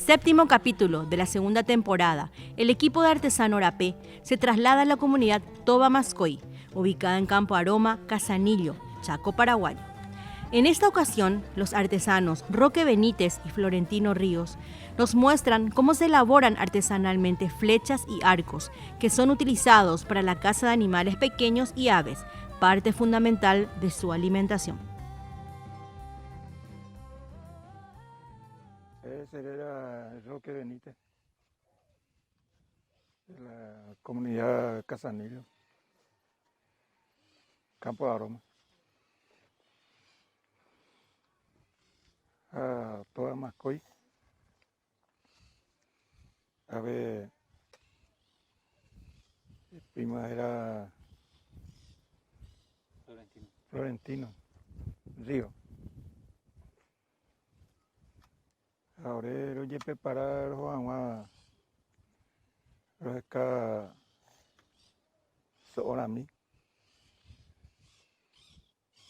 séptimo capítulo de la segunda temporada, el equipo de Artesano Rapé se traslada a la comunidad Toba Mascoy, ubicada en Campo Aroma, Casanillo, Chaco, Paraguay. En esta ocasión, los artesanos Roque Benítez y Florentino Ríos nos muestran cómo se elaboran artesanalmente flechas y arcos que son utilizados para la caza de animales pequeños y aves, parte fundamental de su alimentación. Ese era Roque Benítez, de la comunidad Casanillo, Campo de Aroma. A Toba Mascoy. A ver, el primo era Florentino Río. Ahora oye preparar Juan los que son a mí.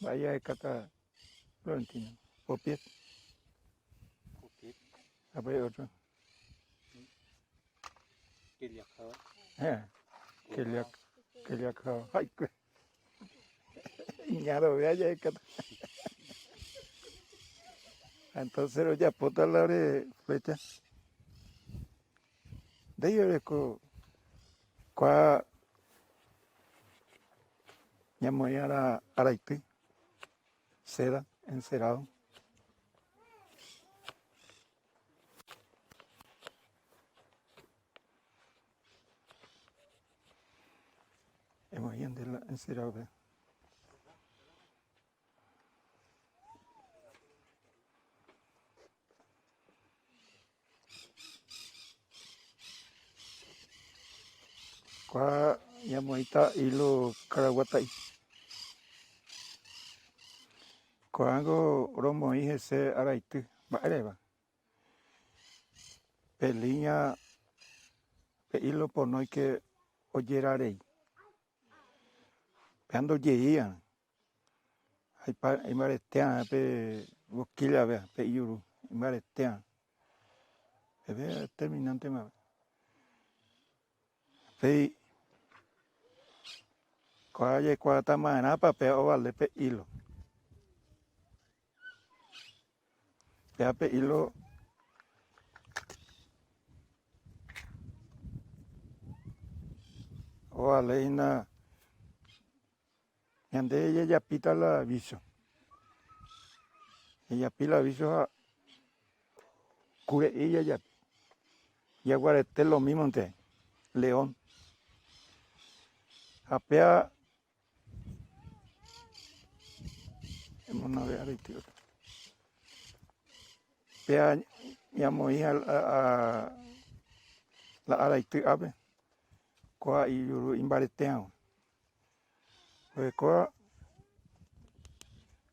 Vaya de cata Florentino. Popiet. A ver otro. Que le acaba. Ay, que. Iñaro, vea ya de cata. Entonces lo ya pota la de flecha. De ello es que ya me voy a Araití, seda, encerado. Hemos ido encerado. Kwa yamoita hilo karaguatai. Cuando romo dije se araití, va. Peliña hilo por no hay que oyerarei. Peando yeían. Hay maretean, pe boquilla vea, pe yuru, maretean. Ve terminante más. Pe cuando tamana pa pe o vale pe hilo. Pe hilo o vale ina yande ella pita la aviso. Ella pila aviso a cure ella ya. Y aguarete lo mismo ante león. Apea una vez araití. Pea llamo hija a la araití ave. Coa y yuru imbaretean. Pues coa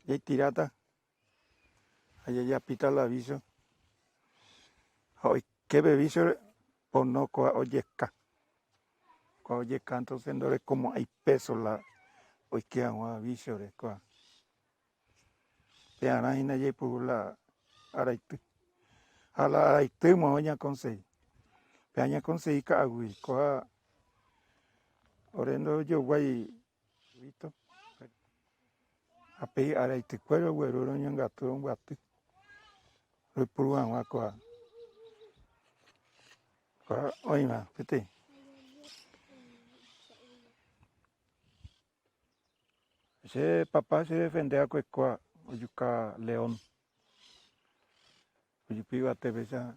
y tirata. Allá ya pita el aviso. Hoy qué beviso por no coa oyesca. Coa oyesca entonces no es como hay peso la hoy que un aviso de coa. Te hará en allí por la araití. A la araití mo oña conseguí. Peña conseguí cagui coa. Orendo yo guay visto. A pe araití cuero güero no gato un guate. Hoy por una coa. Oye ma, vete. Ese papá se defendía con coa oyuca león. Oyupi bate besa.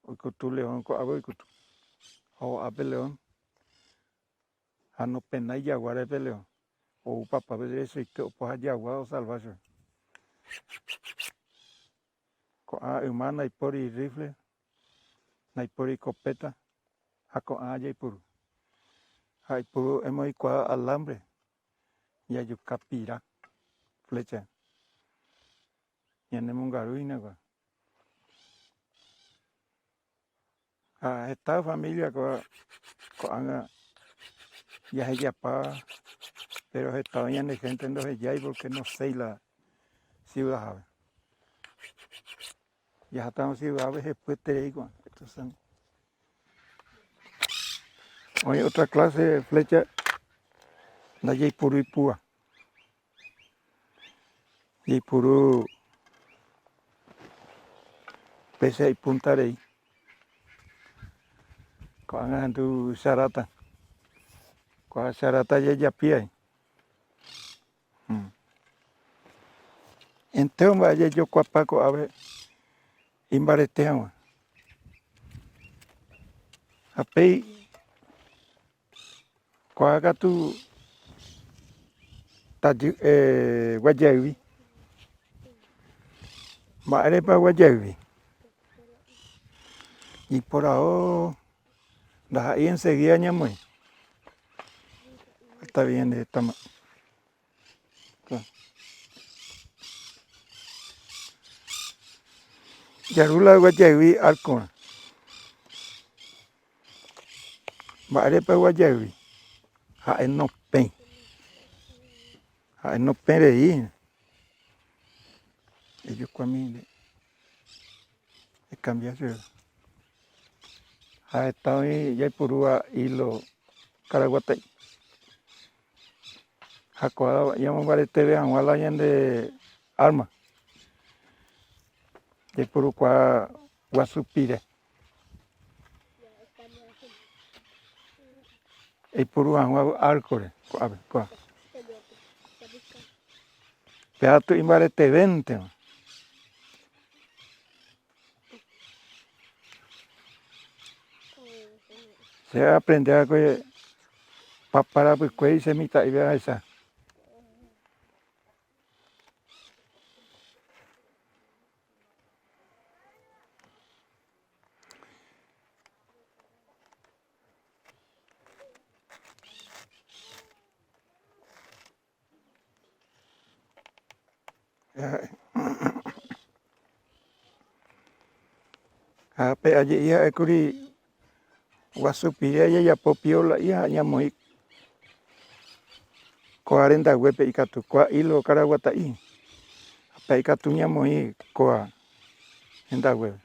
Hoy con tu león coa voy con tu. O ape león. A no pena y jaguar ape león. O papá besa eso y que o pues jaguar o salvaje. Coa humana y por y rifle. Hay por y copeta. A coa hay por. Hay por hemos ido alambre. Y ayuca pira. Flecha. Y en el mungaruina coa. A esta familia coa ya ella pa, pero estaban ya en gente en los ya y porque no sé la ciudad. Ya estamos si a veces después te digo. Hoy otra clase de flecha. La Jaipuru y Púa. Jaipuru pese y puntarei. Cuando tu sarata. Cuando sarata ya pie. Entonces vaya yo cuapaco a ver. Imbareteamos. Apei. Cuaga tu. Guayavi. Madre para Guayavi. Y por ahora, ahí enseguida ñamoy. Está bien, está mal. Yarula Guayavi Alcona. Madre para Guayavi. Ahí no pen. Ahí no pen de ahí. Ellos cuando cambiaron. Ha estado en Jaipurúa y los Caraguatay. Jacoada, llamamos varias TV, a la de Alma. Jaipurúa, Guasupire. Jaipurúa, Alcore. Peato y varias TV. Se aprende a que para pues y se mita y vea esa. Allí ya curi Guasupire ya popiola ya muy 40 huepe y catu cua hilo Caraguatay. Pe catu ya muy coa en da huepe.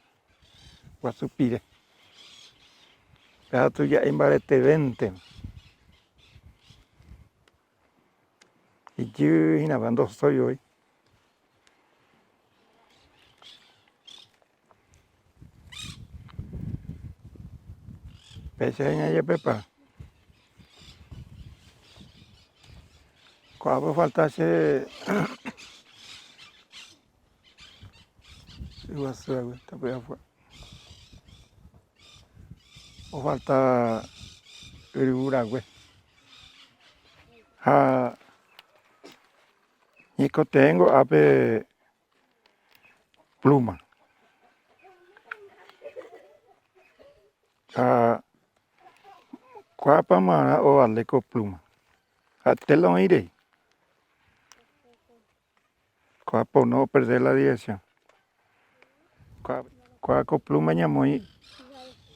Guasupire. Peato ya en barete 20. Y yo inabando soy hoy. Pese ya pepa. Cuando faltase o falta Uruguay. Y que tengo ape pluma. Cuapa mara o aleco pluma. Te lo iré. Cuapo no perder la dirección. Cuaco pluma ya muy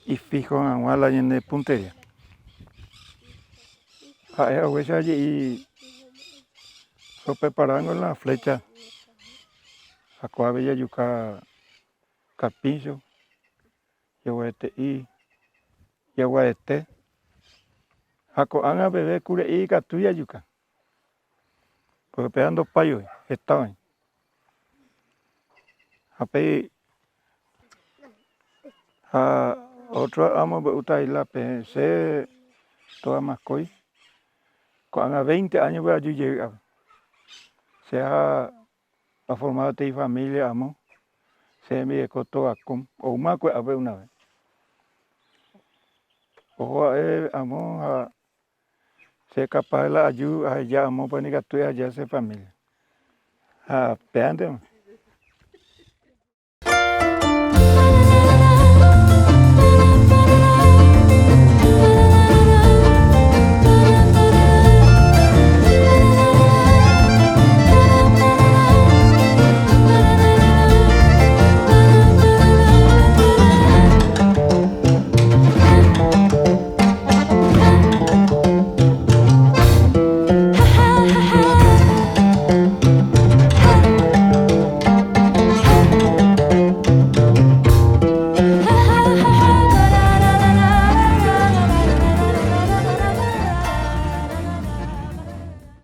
y fijo en la de puntería. A veces allí y lo preparando la flecha. A cuava ya yuca carpincho. Yaguete y yaguete. Jaco anga bebé cure y catuya yuca. Porque pegando payos estaban. Ape a otro amo utai la se toda más coi. Cuando a 20 años voy a llegar. Se ha formado de familia amo. Se me dejó todo o más que a ver una vez. O amo se capaz de la ayuda allá amo para que tú allá se familia. Peante.